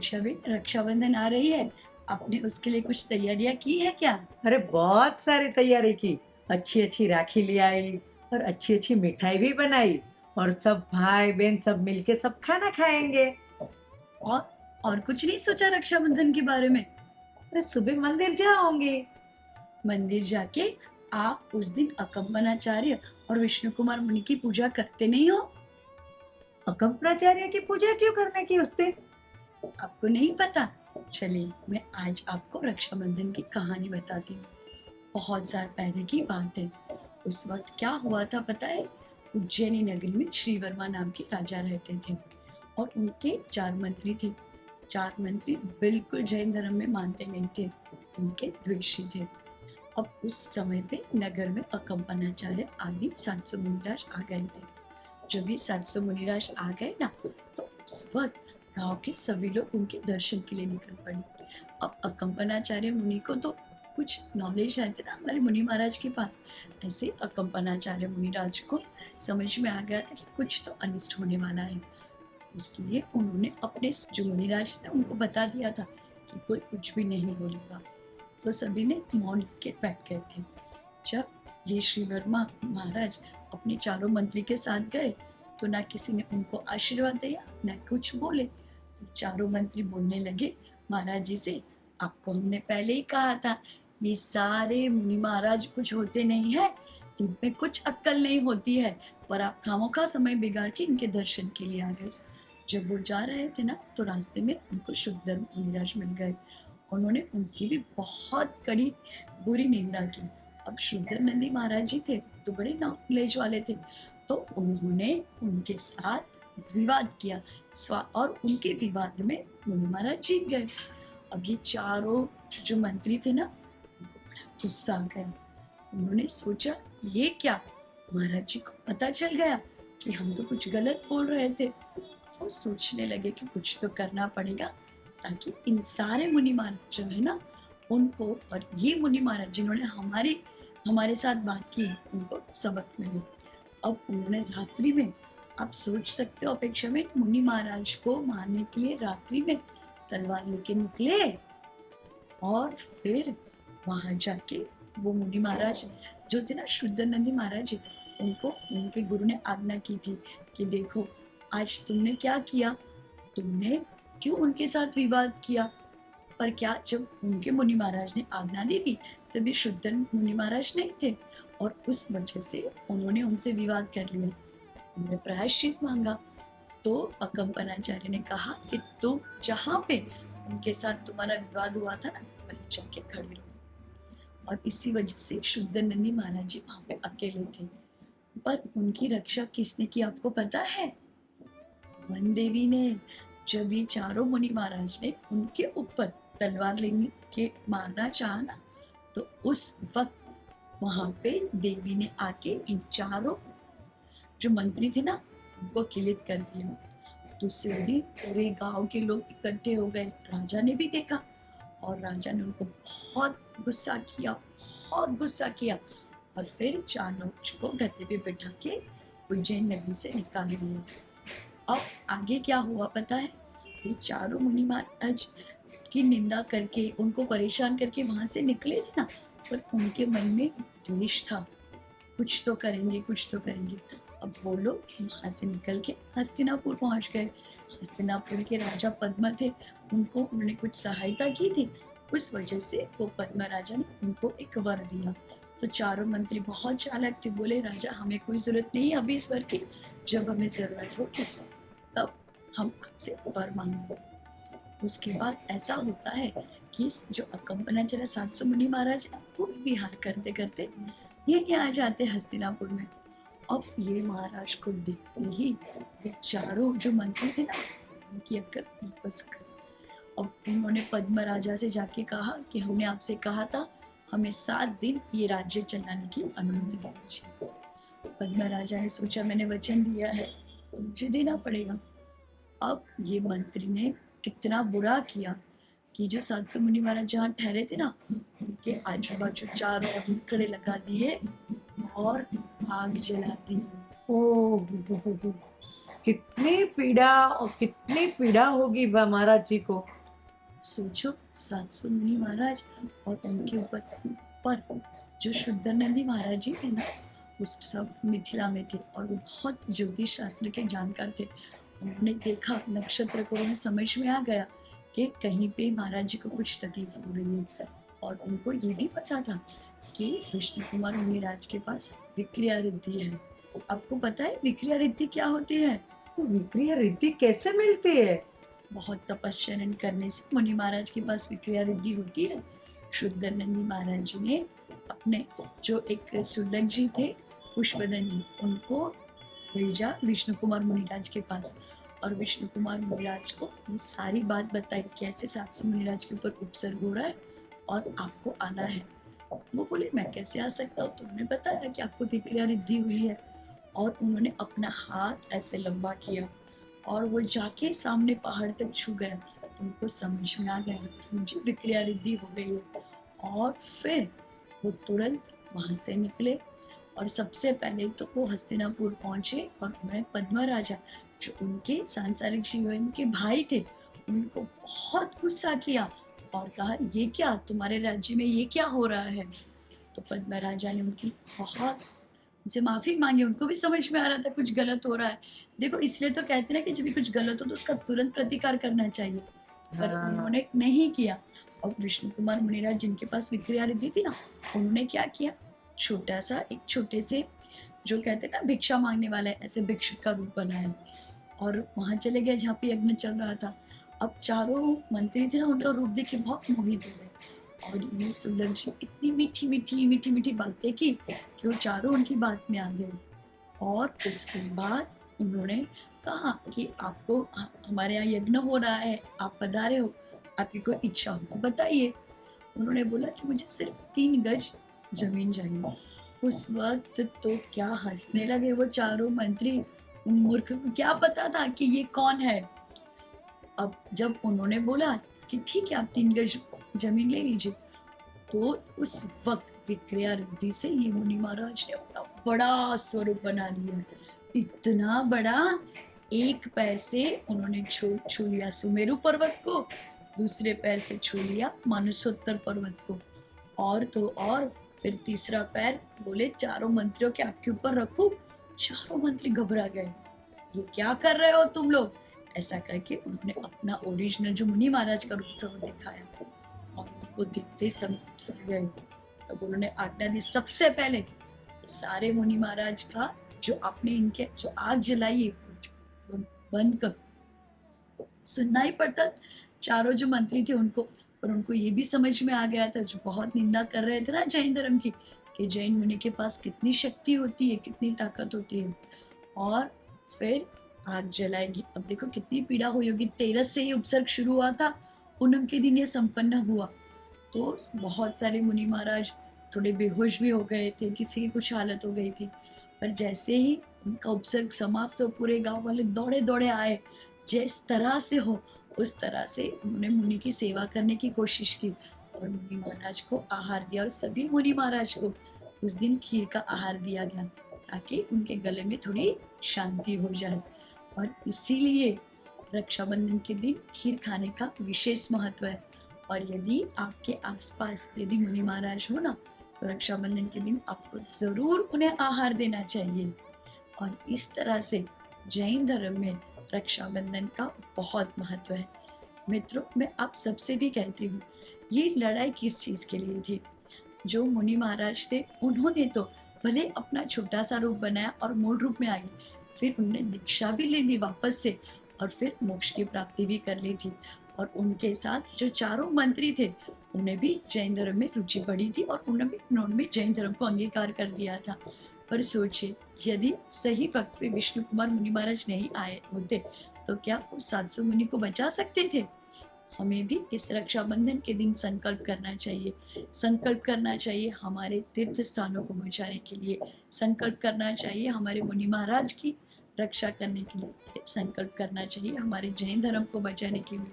रक्षाबंधन आ रही है। आपने उसके लिए कुछ तैयारियां की है क्या? अरे बहुत सारी तैयारी की। अच्छी अच्छी राखी ले आई और अच्छी अच्छी मिठाई भी बनाई और सब भाई बहन सब मिलके सब खाना खाएंगे। और और कुछ नहीं सोचा रक्षाबंधन के बारे में? अरे सुबह मंदिर जाऊंगी। मंदिर जाके आप उस दिन अकम्पनाचार्य और विष्णु कुमार मुनि की पूजा करते नहीं हो? अकम्पनाचार्य की पूजा क्यों करने की उस दिन? आपको नहीं पता? चलिए मैं आज आपको रक्षाबंधन की कहानी बताती हूँ। बहुत साल पहले की बात है। उस वक्त क्या हुआ था पता है? उज्जैनी नगरी में श्री वर्मा नाम के राजा रहते थे और उनके 4 मंत्री थे। 4 मंत्री बिल्कुल जैन धर्म में मानते नहीं थे, उनके द्वेषी थे। अब उस समय पे नगर में अकम्पनाचार्य आदि 700 मुनिराज आ गए थे। जब ये 700 मुनिराज आ गए ना, तो उस वक्त गांव के सभी लोग उनके दर्शन के लिए निकल पड़े। अब अकम्पनाचार्य मुनि को तो कुछ नॉलेज रहते ना हमारे मुनि महाराज के पास। ऐसे अकम्पनाचार्य मुनिराज को समझ में आ गया था कि कुछ तो अनिष्ट होने वाला है। इसलिए उन्होंने अपने जो मुनिराज थे उनको बता दिया था कि कोई कुछ भी नहीं बोलेगा। तो सभी ने मौन के बैठ गए थे। जब ये श्री वर्मा महाराज अपने चारों मंत्री के साथ गए, तो ना किसी ने उनको आशीर्वाद दिया, ना कुछ बोले। तो चारों मंत्री बोलने लगे, महाराज जी से, आपको हमने पहले ही कहा था, ये सारे मुनि महाराज कुछ होते नहीं है, इनमें कुछ अक्कल नहीं होती है, पर आप खामोखा समय बिगाड़ के इनके दर्शन के लिए आ गए। जब वो जा रहे थे ना, तो रास्ते में उनको शुद्धधर्म मुनिराज मिल गए। उन्होंने उनकी भी बहुत कड़ी बुरी निंदा की। अब शुद्धर नंदी महाराज जी थे तो बड़े नॉलेज वाले थे, तो उन्होंने उनके साथ विवाद किया और उनके विवाद में मुनि महाराज जीत गए। अब ये चारों जो मंत्री थे ना, उनको बड़ा गुस्सा आ गया। उन्होंने सोचा, ये क्या, महाराज जी को पता चल गया कि हम तो कुछ गलत बोल रहे थे। वो सोचने लगे कि कुछ तो करना पड़ेगा ताकि इन सारे मुनि महाराज जो है ना, उनको और ये मुनि महाराज जिन्होंने हमारे साथ बात की, उनको सबक मिले। अब उन्होंने रात्रि में, आप सोच सकते हो अपेक्षा में, मुनि महाराज को मारने के लिए रात्रि में तलवार लेके निकले और फिर वहां जाके वो मुनि महाराज जो थे ना, शुद्धानंदी महाराज जी, उनको उनके गुरु ने आज्ञा की थी कि देखो, आज तुमने क्या किया, तुमने क्यों उनके साथ विवाद किया। पर क्या जब उनके मुनि महाराज ने आज्ञा दी थी, तभी शुद्ध मुनि महाराज नहीं थे और उस वजह से उन्होंने उनसे विवाद कर लिया। उन्होंने प्रायश्चित मांगा। तो अकम्पनाचार्य ने कहा कि तुम जहाँ पे उनके साथ तुम्हारा विवाद हुआ था ना, वहीं जाके खड़े रहो। और इसी वजह से शुद्धानंदी महाराज जी वहां पे अकेले थे। पर उनकी रक्षा किसने की आपको पता है? वन देवी ने। जब ये चारों मुनि महाराज ने उनके ऊपर तलवार लेने के मारना चाहा ना, तो उस वक्त वहां पे देवी ने आके इन चारों जो मंत्री थे ना, उनको किलित कर दिया। दूसरे दिन पूरे गांव के लोग इकट्ठे हो गए। राजा ने भी देखा और राजा ने उनको बहुत गुस्सा किया और फिर चारों को गद्दे पे बिठा के उज्जैन नगरी से निकाल दिया। अब आगे क्या हुआ पता है? ये चारों मुनि महाराज की निंदा करके, उनको परेशान करके वहां से निकले थे ना, पर उनके मन में द्वेष था, कुछ तो करेंगे, कुछ तो करेंगे। अब वो लोग वहां से निकल के हस्तिनापुर पहुंच गए। हस्तिनापुर के राजा पद्म थे, उनको उन्होंने कुछ सहायता की थी, उस वजह से वो पद्म राजा ने उनको एक वर दिया। तो चारों मंत्री बहुत चालाक थे, बोले राजा हमें कोई जरूरत नहीं है अभी इस वर की, जब हमें जरूरत होगी तब हम आपसे वर मांगेंगे। उसके बाद ऐसा होता है कि जो अकम्पनाचार्य 700 मुनि महाराज है, वो विहार करते करते ये आ जाते हस्तिनापुर में। अब ये महाराज को देखते ही ये चारों जो मंत्री थे ना, उनकी अक्ल वापस कर। अब उन्होंने पद्म राजा से जाके कहा कि हमने आपसे कहा था, हमें 7 दिन ये राज्य चलाने की अनुमति दीजिए। पद्म राजा ने सोचा, मैंने वचन दिया है तो मुझे देना पड़ेगा। अब ये मंत्री ने कितना बुरा किया कि जो 700 मुनि महाराज जहाँ ठहरे थे ना, उनके आजू बाजू चारों ओर लकड़े लगा दिए और आग जला दी। ओ कितनी पीड़ा और कितनी पीड़ा होगी महाराज जी को। सोचो 700 मुनि महाराज और उनके ऊपर पर जो शुद्धनंदी महाराज जी थे ना, उस सब मिथिला में थे और वो बहुत ज्योतिष शास्त्र के जानकार थे। उन्होंने देखा नक्षत्र को, उन्हें समझ में आ गया कि कहीं पे महाराज जी को कुछ तकलीफ हो रही है। और उनको ये भी पता था कि विष्णु कुमार मुनिराज के पास विक्रिया रिद्धि है। आपको पता है विक्रिया रिद्धि क्या होती है? तो विक्रिया रिद्धि कैसे मिलती है? बहुत तपस्या करने से मुनि महाराज के पास विक्रिया रिद्धि होती है। शुद्धनंदी महाराज जी ने अपने जो एक सुलभ जी थे पुष्पदन जी, उनको भेजा विष्णु कुमार मुनिराज के पास और विष्णु कुमार मुनिराज को ये सारी बात बताई कैसे 700 मुनिराज के ऊपर उपसर्ग हो रहा है और आपको आना है। वो बोले मैं कैसे आ सकता हूँ, तुमने बताया कि आपको विक्रिया रिद्धि हुई है। और उन्होंने अपना हाथ ऐसे लंबा किया और वो जाके सामने पहाड़ तक छू गया। तो उनको समझ में आ गया कि मुझे विक्रिया रिद्धि हो गई है। और फिर वो तुरंत वहां से निकले और सबसे पहले तो वो हस्तिनापुर पहुंचे और उन्होंने पद्मा राजा जो उनके सांसारिक जीवन के भाई थे उनको बहुत गुस्सा किया और कहा ये क्या तुम्हारे राज्य में ये क्या हो रहा है। तो पद्मा राजा ने उनकी बहुत उनसे माफी मांगी। उनको भी समझ में आ रहा था कुछ गलत हो रहा है। देखो इसलिए तो कहते हैं ना कि जब भी कुछ गलत हो तो उसका तुरंत प्रतिकार करना चाहिए, पर हाँ। उन्होंने नहीं किया। और विष्णु कुमार मुनिराज जिनके पास विक्रिया रिद्धि थी ना, उन्होंने क्या किया, छोटा सा एक छोटे से जो कहते हैं ना भिक्षा मांगने वाला है, ऐसे भिक्षुक का रूप बनाया और वहां चले गए जहाँ पे यज्ञ चल रहा था। अब चारों मंत्री थे ना, उनका रूप देख के बहुत मोहित हो गए और ये सुलभ जी इतनी मीठी मीठी मीठी मीठी बातें की कि वो चारों उनकी बात में आ गए। और उसके बाद उन्होंने कहा कि आपको हमारे यहाँ यज्ञ हो रहा है, आप पधारे हो, आपकी कोई इच्छा हो तो बताइए। उन्होंने बोला कि मुझे सिर्फ 3 गज जमीन चाहिए। उस वक्त तो क्या हंसने लगे वो चारों मंत्री। उन मूर्ख को क्या पता था कि ये कौन है। अब जब उन्होंने बोला कि ठीक है आप 3 गज जमीन ले लीजिए, तो उस वक्त विक्रिया रिद्धि से ये मुनि महाराज ने अपना बड़ा स्वरूप बना लिया। इतना बड़ा, एक पैर से उन्होंने छू लिया सुमेरु पर्वत को, दूसरे पैर से छू लिया मानसोत्तर पर्वत को, और तो और फिर तीसरा पैर बोले चारों मंत्रियों के आपके ऊपर रखो। चारों मंत्री घबरा गए, ये क्या कर रहे हो तुम लोग। ऐसा करके उन्होंने अपना ओरिजिनल जो मुनि महाराज का रूप था वो दिखाया और उनको दिखते समझ गए। तब उन्होंने आज्ञा दी सबसे पहले सारे मुनि महाराज का जो आपने इनके जो आग जलाई है वो बंद कर। सुनना ही पड़ता चारों जो मंत्री थे उनको, और उनको ये भी समझ में आ गया था जो बहुत निंदा कर रहे थे ना जैन धर्म की, कि जैन मुनि के पास कितनी शक्ति होती है, कितनी ताकत होती है। और फिर आग जलाएगी। अब देखो कितनी पीड़ा हुई होगी, 13 से ही उपसर्ग शुरू हुआ था, पूनम के दिन ये संपन्न हुआ। तो बहुत सारे मुनि महाराज थोड़े बेहोश भी हो गए थे, किसी की कुछ हालत हो गई थी। पर जैसे ही उनका उपसर्ग समाप्त हो पूरे गांव वाले दौड़े दौड़े आए, जिस तरह से हो उस तरह से उन्होंने मुनि की सेवा करने की कोशिश की और मुनि महाराज को आहार दिया। और सभी मुनि महाराज को उस दिन खीर का आहार दिया गया ताकि उनके गले में थोड़ी शांति हो जाए। और इसीलिए रक्षाबंधन के दिन खीर खाने का विशेष महत्व है। और यदि आपके आसपास यदि मुनि महाराज हो ना, तो रक्षाबंधन के दिन आपको जरूर उन्हें आहार देना चाहिए। और इस तरह से जैन धर्म में रक्षाबंधन का बहुत महत्व है। मित्रों, मैं आप सबसे भी कहती हूँ, ये लड़ाई किस चीज के लिए थी। जो मुनि महाराज थे उन्होंने तो भले अपना छोटा सा रूप बनाया और मूल रूप में आ गए, फिर उन्होंने दीक्षा भी ले ली वापस से और फिर मोक्ष की प्राप्ति भी कर ली थी। और उनके साथ जो चारों मंत्री थे उन्हें भी जैन धर्म में रुचि पड़ी थी और उन्होंने भी जैन धर्म को अंगीकार कर दिया था। पर सोचिए, यदि सही वक्त पे विष्णु कुमार मुनि महाराज नहीं आए होते तो क्या उस 700 मुनि को बचा सकते थे। हमें भी इस रक्षाबंधन के दिन संकल्प करना चाहिए, संकल्प करना चाहिए हमारे तीर्थ स्थानों को बचाने के लिए, संकल्प करना चाहिए हमारे मुनि महाराज की रक्षा करने के लिए, संकल्प करना चाहिए हमारे जैन धर्म को बचाने के लिए।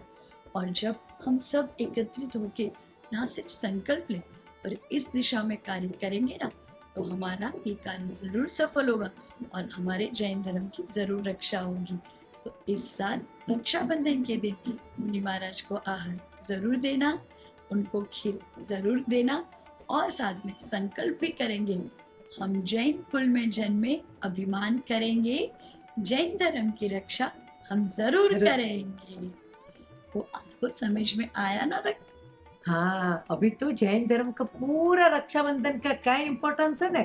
और जब हम सब एकत्रित होकर ना सिर्फ संकल्प लें पर इस दिशा में कार्य करेंगे ना, तो हमारा ये कार्य जरूर सफल होगा और हमारे जैन धर्म की जरूर रक्षा होगी। तो इस साल रक्षाबंधन के दिन मुनि महाराज को आहार जरूर देना, उनको खीर जरूर देना और साथ में संकल्प भी करेंगे, हम जैन कुल में जन्मे, अभिमान करेंगे, जैन धर्म की रक्षा हम जरूर जरूर। करेंगे। तो आपको समझ में आया ना? हाँ, अभी तो जैन धर्म का पूरा रक्षाबंधन का क्या इम्पोर्टेंस है ना,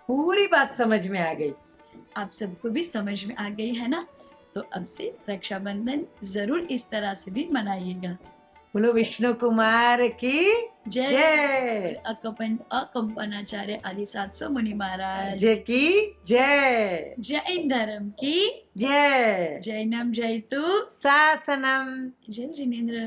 पूरी बात समझ में आ गई। आप सबको भी समझ में आ गई है ना? तो अब से रक्षाबंधन जरूर इस तरह से भी मनाइएगा। बोलो विष्णु कुमार की जय जय, अकंपनाचार्य आदि 700 मुनि महाराज जय की जय, जैन धर्म की जय जैनम जयतु शासनम। जय जिनेन्द्र।